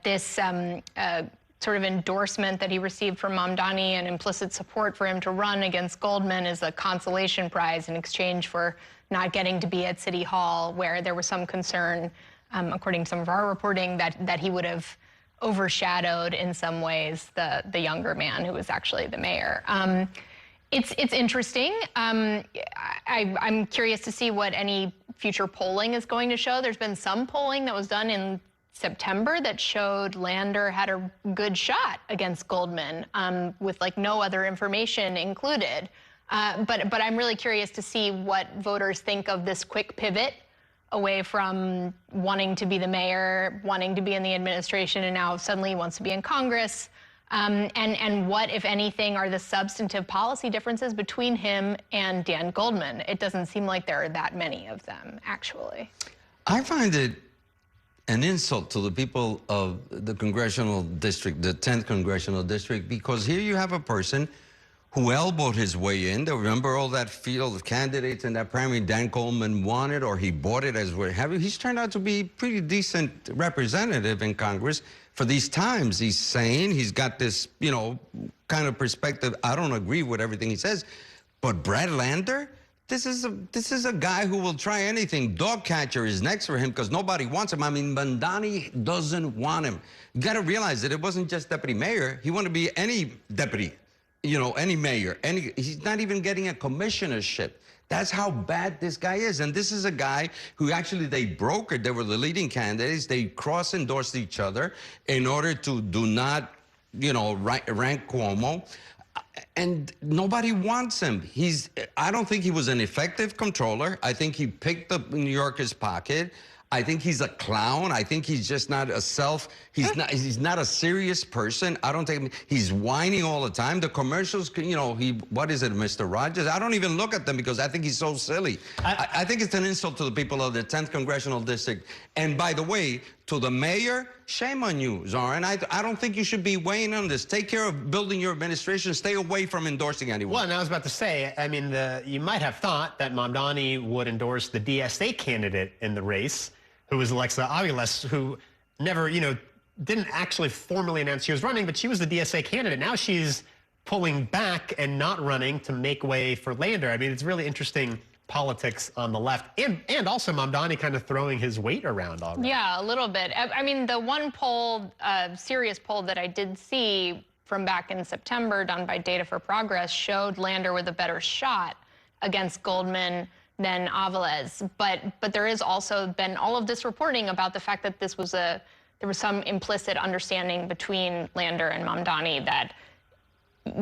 this sort of endorsement that he received from Mamdani and implicit support for him to run against Goldman is a consolation prize in exchange for not getting to be at City Hall, where there was some concern, according to some of our reporting, that he would have overshadowed in some ways the younger man who was actually the mayor. It's interesting. I'm curious to see what any future polling is going to show. There's been some polling that was done in September that showed Lander had a good shot against Goldman, with like no other information included. But I'm really curious to see what voters think of this quick pivot away from wanting to be the mayor, wanting to be in the administration, and now suddenly he wants to be in Congress. And what, if anything, are the substantive policy differences between him and Dan Goldman? It doesn't seem like there are that many of them, actually. I find it an insult to the people of the Congressional District, the 10th Congressional District, because here you have a person who elbowed his way in. Remember all that field of candidates in that primary Dan Goldman won it, or he bought it as we're having. He's turned out to be a pretty decent representative in Congress for these times. He's sane. He's got this, you know, kind of perspective. I don't agree with everything he says, but Brad Lander, this is a guy who will try anything. Dog catcher is next for him because nobody wants him. I mean, Mamdani doesn't want him. You got to realize that it wasn't just deputy mayor. He wanted to be any deputy. You know, any mayor, he's not even getting a commissionership. That's how bad this guy is. And this is a guy who actually they brokered. They were the leading candidates. They cross-endorsed each other in order to do not, you know, rank Cuomo. And nobody wants him. I don't think he was an effective comptroller. I think he picked up New Yorker's pocket. I think he's a clown. I think he's just not he's not a serious person. I don't think he's whining all the time. The commercials, you know, what is it, Mr. Rogers? I don't even look at them because I think he's so silly. I think it's an insult to the people of the 10th Congressional District. And by the way, to the mayor, shame on you, Zoran. I don't think you should be weighing on this. Take care of building your administration. Stay away from endorsing anyone. Well, and I was about to say, I mean, you might have thought that Mamdani would endorse the DSA candidate in the race, who was Alexa Aviles, who never, you know, didn't actually formally announce she was running, but she was the DSA candidate. Now she's pulling back and not running to make way for Lander. I mean, it's really interesting politics on the left, and also Mamdani kind of throwing his weight around already. Yeah, a little bit. I mean, the one poll, serious poll that I did see from back in September, done by Data for Progress, showed Lander with a better shot against Goldman than Aviles. But there has also been all of this reporting about the fact that there was some implicit understanding between Lander and Mamdani that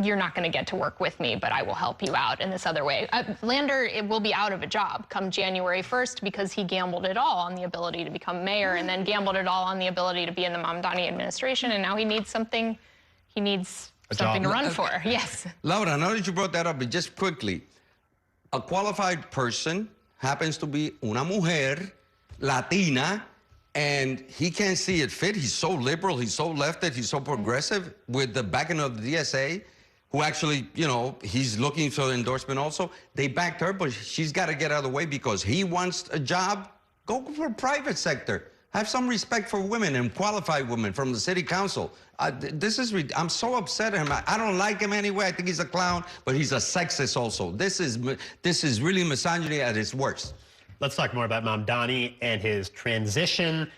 you're not going to get to work with me, but I will help you out in this other way. Lander will be out of a job come January 1st because he gambled it all on the ability to become mayor and then gambled it all on the ability to be in the Mamdani administration, and now he needs something. He needs something to run for. Yes. Laura, now that you brought that up, but just quickly, a qualified person happens to be una mujer, Latina, and he can't see it fit. He's so liberal, he's so leftist, he's so progressive with the backing of the DSA, who actually, you know, he's looking for endorsement also. They backed her, but she's got to get out of the way because he wants a job. Go for private sector. Have some respect for women and qualified women from the city council. I'm so upset at him. I don't like him anyway. I think he's a clown, but he's a sexist also. This is really misogyny at its worst. Let's talk more about Mamdani and his transition.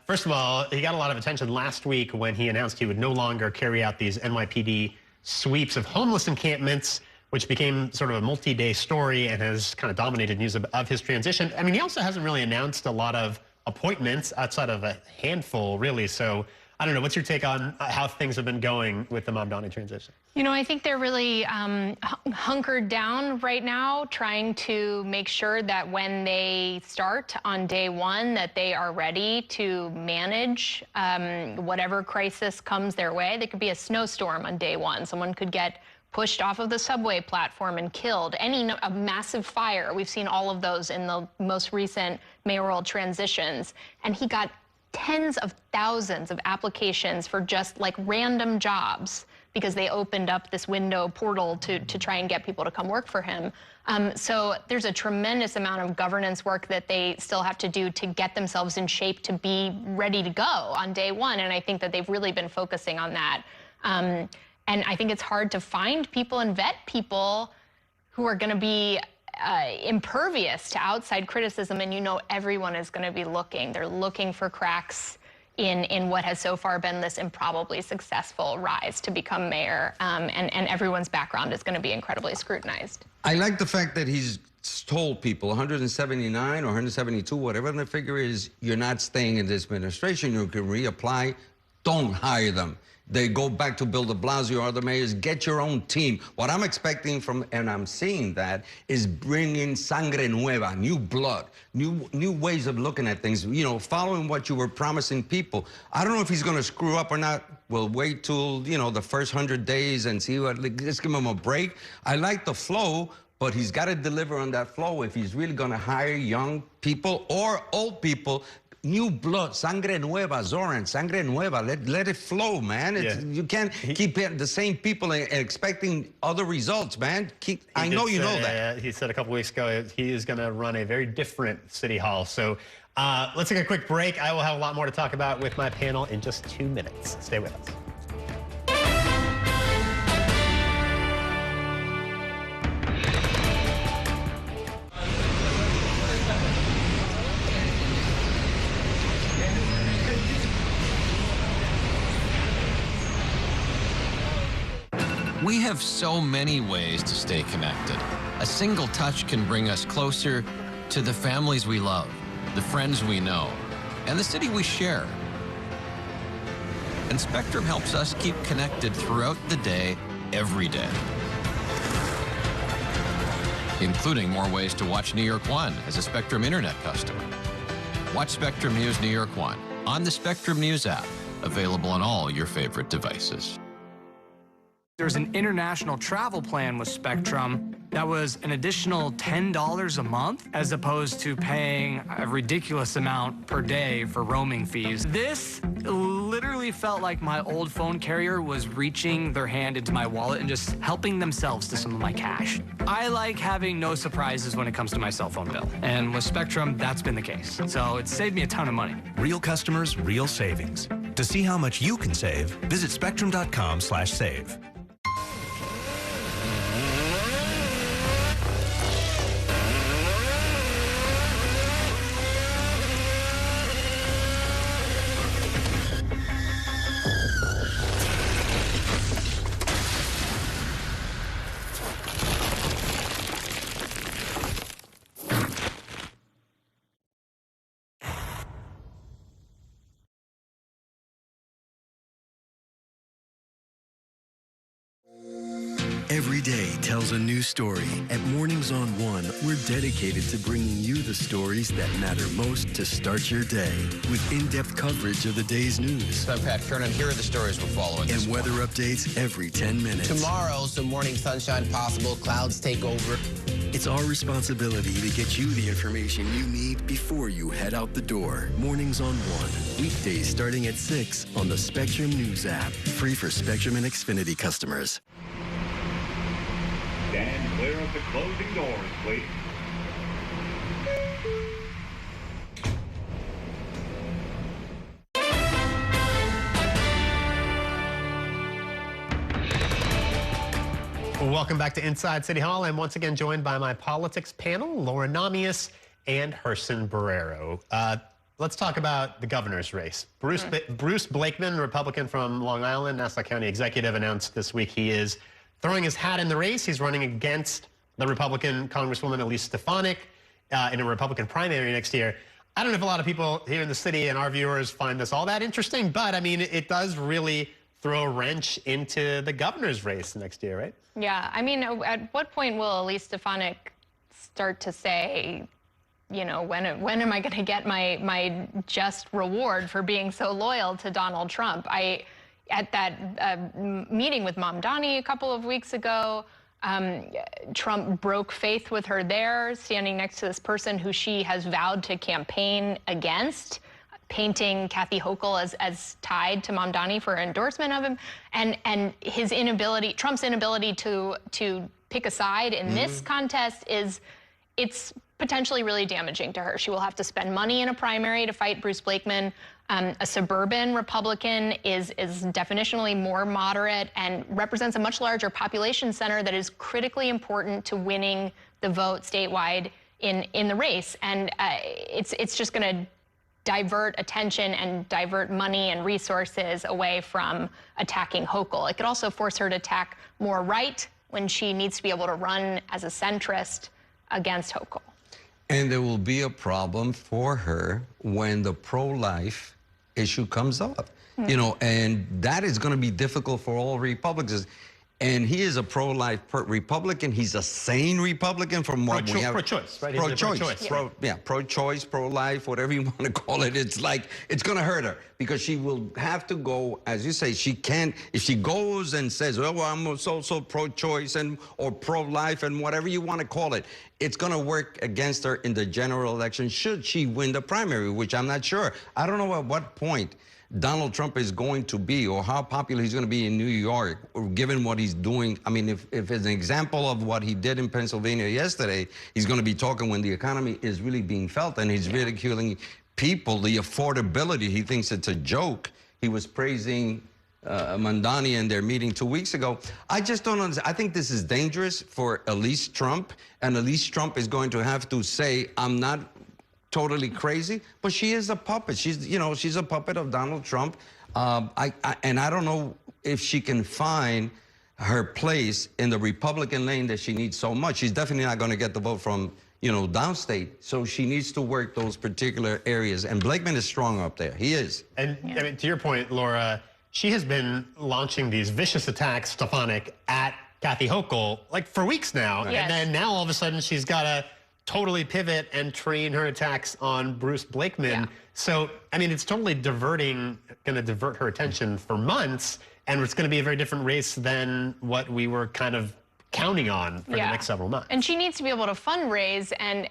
First of all, he got a lot of attention last week when he announced he would no longer carry out these NYPD sweeps of homeless encampments, which became sort of a multi-day story and has kind of dominated news of his transition. I mean, he also hasn't really announced a lot of appointments outside of a handful, really. So I don't know. What's your take on how things have been going with the Mamdani transition? You know, I think they're really hunkered down right now, trying to make sure that when they start on day one, that they are ready to manage whatever crisis comes their way. There could be a snowstorm on day one. Someone could get pushed off of the subway platform and killed. A massive fire. We've seen all of those in the most recent mayoral transitions. And he got tens of thousands of applications for just like random jobs because they opened up this window portal to try and get people to come work for him. So there's a tremendous amount of governance work that they still have to do to get themselves in shape to be ready to go on day one. And I think that they've really been focusing on that. And I think it's hard to find people and vet people who are going to be impervious to outside criticism, and you know everyone is going to be looking. They're looking for cracks in what has so far been this improbably successful rise to become mayor, and everyone's background is going to be incredibly scrutinized. I like the fact that he's told people, 179 or 172, whatever the figure is, you're not staying in this administration, you can reapply, don't hire them. They go back to Bill de Blasio or other mayors, get your own team. What I'm expecting from, and I'm seeing that, is bringing sangre nueva, new blood, new ways of looking at things, you know, following what you were promising people. I don't know if he's going to screw up or not. We'll wait till, you know, the first 100 days and see what, let's give him a break. I like the flow, but he's got to deliver on that flow if he's really going to hire young people or old people. New blood, sangre nueva, Zoran, sangre nueva. Let it flow, man. You can't keep the same people and expecting other results, man. I know you know that. He said a couple weeks ago he is going to run a very different city hall. So let's take a quick break. I will have a lot more to talk about with my panel in just 2 minutes. Stay with us. We have so many ways to stay connected. A single touch can bring us closer to the families we love, the friends we know, and the city we share. And Spectrum helps us keep connected throughout the day, every day. Including more ways to watch New York One as a Spectrum Internet customer. Watch Spectrum News New York One on the Spectrum News app, available on all your favorite devices. There's an international travel plan with Spectrum that was an additional $10 a month, as opposed to paying a ridiculous amount per day for roaming fees. This literally felt like my old phone carrier was reaching their hand into my wallet and just helping themselves to some of my cash. I like having no surprises when it comes to my cell phone bill. And with Spectrum, that's been the case. So it saved me a ton of money. Real customers, real savings. To see how much you can save, visit spectrum.com/save. Every day tells a new story. At Mornings on One, we're dedicated to bringing you the stories that matter most to start your day. With in-depth coverage of the day's news. I'm Pat Kernan. Here are the stories we're following. And weather updates every 10 minutes. Tomorrow, some morning sunshine possible. Clouds take over. It's our responsibility to get you the information you need before you head out the door. Mornings on One. Weekdays starting at 6 on the Spectrum News app. Free for Spectrum and Xfinity customers. Stand clear of the closing doors, please. Welcome back to Inside City Hall. I'm once again joined by my politics panel, Laura Namias and Herson Barrero. Let's talk about the governor's race. Bruce Blakeman, Republican from Long Island, Nassau County executive, announced this week he is throwing his hat in the race. He's running against the Republican Congresswoman Elise Stefanik in a Republican primary next year. I don't know if a lot of people here in the city and our viewers find this all that interesting, but I mean, it does really throw a wrench into the governor's race next year, right? Yeah, I mean, at what point will Elise Stefanik start to say, you know, when am I going to get my just reward for being so loyal to Donald Trump? At that meeting with Mamdani a couple of weeks ago, Trump broke faith with her there, standing next to this person who she has vowed to campaign against, painting Kathy Hochul as tied to Mamdani for endorsement of him, and his inability, Trump's inability to pick a side in this contest it's potentially really damaging to her. She will have to spend money in a primary to fight Bruce Blakeman. A suburban Republican is definitionally more moderate and represents a much larger population center that is critically important to winning the vote statewide in the race. And it's just going to divert attention and divert money and resources away from attacking Hochul. It could also force her to attack more right when she needs to be able to run as a centrist against Hochul. And there will be a problem for her when the pro-life issue comes up. You know, and that is going to be difficult for all Republicans. And he is a pro-life Republican. He's a sane Republican from what we have. Pro-choice, right? Pro-choice. Pro-choice, pro-life, whatever you want to call it. It's like, it's going to hurt her because she will have to go, as you say, she can't, if she goes and says, well, I'm so pro-choice and or pro-life and whatever you want to call it, it's going to work against her in the general election should she win the primary, which I'm not sure. I don't know at what point Donald Trump is going to be or how popular he's going to be in New York, or given what he's doing. I mean, if it's an example of what he did in Pennsylvania yesterday, he's going to be talking when the economy is really being felt, and he's ridiculing people, the affordability. He thinks it's a joke. He was praising Mamdani in their meeting 2 weeks ago. I just don't understand. I think this is dangerous for Elise Trump, and Elise Trump is going to have to say, I'm not totally crazy, but she is a puppet. She's, you know, she's a puppet of Donald Trump. And I don't know if she can find her place in the Republican lane that she needs so much. She's definitely not going to get the vote from, you know, downstate. So she needs to work those particular areas. And Blakeman is strong up there. He is. And I mean, to your point, Laura, she has been launching these vicious attacks, Stefanik, at Kathy Hochul, like for weeks now. Yes. And then now all of a sudden she's got to totally pivot and train her attacks on Bruce Blakeman. Yeah. So, I mean, it's totally going to divert her attention for months. And it's going to be a very different race than what we were kind of counting on for the next several months. And she needs to be able to fundraise, and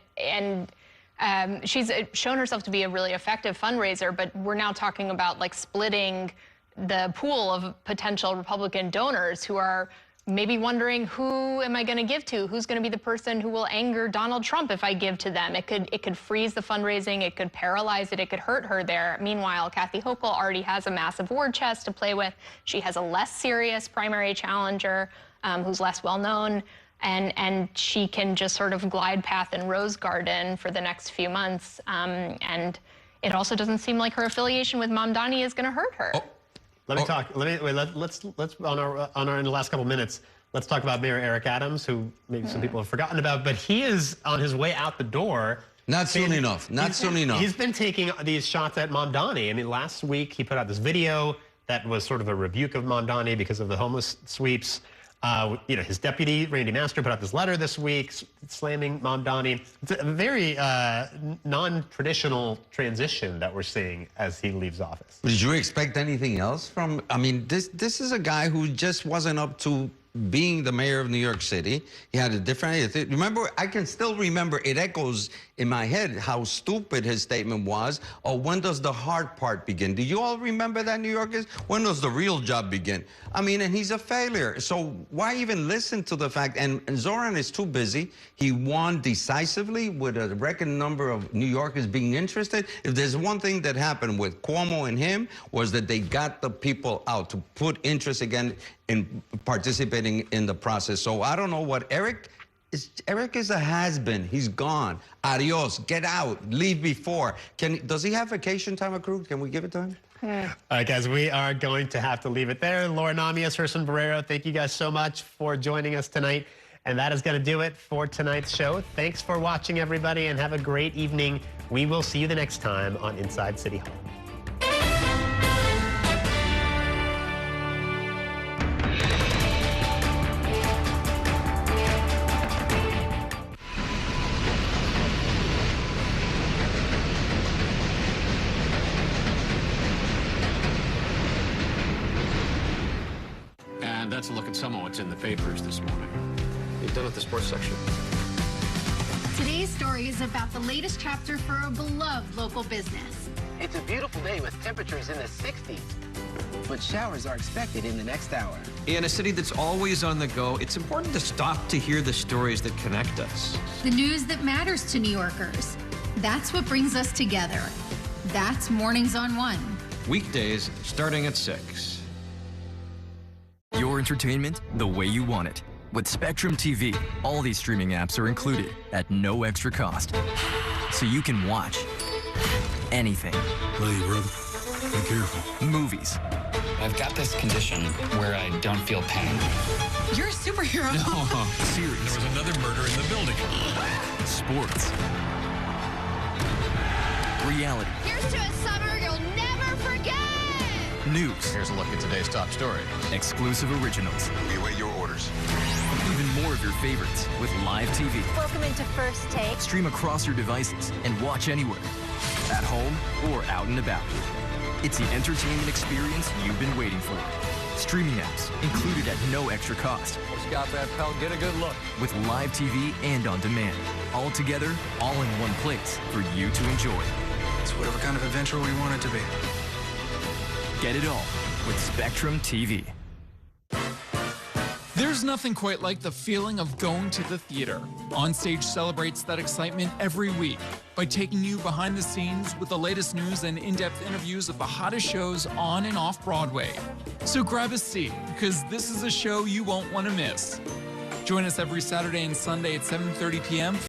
she's shown herself to be a really effective fundraiser, but we're now talking about like splitting the pool of potential Republican donors who are maybe wondering, who am I going to give to? Who's going to be the person who will anger Donald Trump if I give to them? It could freeze the fundraising. It could paralyze it. It could hurt her there. Meanwhile, Kathy Hochul already has a massive war chest to play with. She has a less serious primary challenger who's less well known, and she can just sort of glide path in Rose Garden for the next few months. And it also doesn't seem like her affiliation with Mamdani is going to hurt her. Let me talk. Let's in the last couple minutes, let's talk about Mayor Eric Adams, who maybe some people have forgotten about, but he is on his way out the door. Not soon enough. Not soon enough. He's been taking these shots at Mamdani. I mean, last week he put out this video that was sort of a rebuke of Mamdani because of the homeless sweeps. You know, his deputy, Randy Master, put out this letter this week slamming Mamdani. It's a very non-traditional transition that we're seeing as he leaves office. Did you expect anything else from, I mean, this is a guy who just wasn't up to being the mayor of New York City. He had a different, remember, I can still remember, it echoes in my head how stupid his statement was. Or when does the hard part begin? Do you all remember that, New Yorkers? When does the real job begin? I mean, and he's a failure. So why even listen to the fact? And Zoran is too busy. He won decisively with a record number of New Yorkers being interested. If there's one thing that happened with Cuomo and him, was that they got the people out to put interest again in participating in the process. So I don't know what Eric is a has-been. He's gone. Adios. Get out. Leave before. Does he have vacation time accrued? Can we give it to him? All right, guys, we are going to have to leave it there. Laura Namias, Herson Barrero, thank you guys so much for joining us tonight. And that is going to do it for tonight's show. Thanks for watching, everybody, and have a great evening. We will see you the next time on Inside City Hall. And that's a look at some of what's in the papers this morning. You've done with the sports section. Today's story is about the latest chapter for a beloved local business. It's a beautiful day with temperatures in the 60s, but showers are expected in the next hour. In a city that's always on the go, it's important to stop to hear the stories that connect us. The news that matters to New Yorkers. That's what brings us together. That's Mornings on One. Weekdays starting at 6. Your entertainment the way you want it. With Spectrum TV, all these streaming apps are included at no extra cost. So you can watch anything. Hey, brother. Be careful. Movies. I've got this condition where I don't feel pain. You're a superhero. No. Series. There was another murder in the building. Sports. Reality. Here's to a summer you'll never forget. News. Here's a look at today's top story. Exclusive originals. We await your orders. Even more of your favorites with live TV. Welcome into First Take. Stream across your devices and watch anywhere. At home or out and about. It's the entertainment experience you've been waiting for. Streaming apps included at no extra cost. What's got that, pal? Get a good look. With live TV and on demand. All together, all in one place for you to enjoy. It's whatever kind of adventure we want it to be. Get it all with Spectrum TV. There's nothing quite like the feeling of going to the theater. Onstage celebrates that excitement every week by taking you behind the scenes with the latest news and in-depth interviews of the hottest shows on and off Broadway. So grab a seat, because this is a show you won't want to miss. Join us every Saturday and Sunday at 7:30 p.m.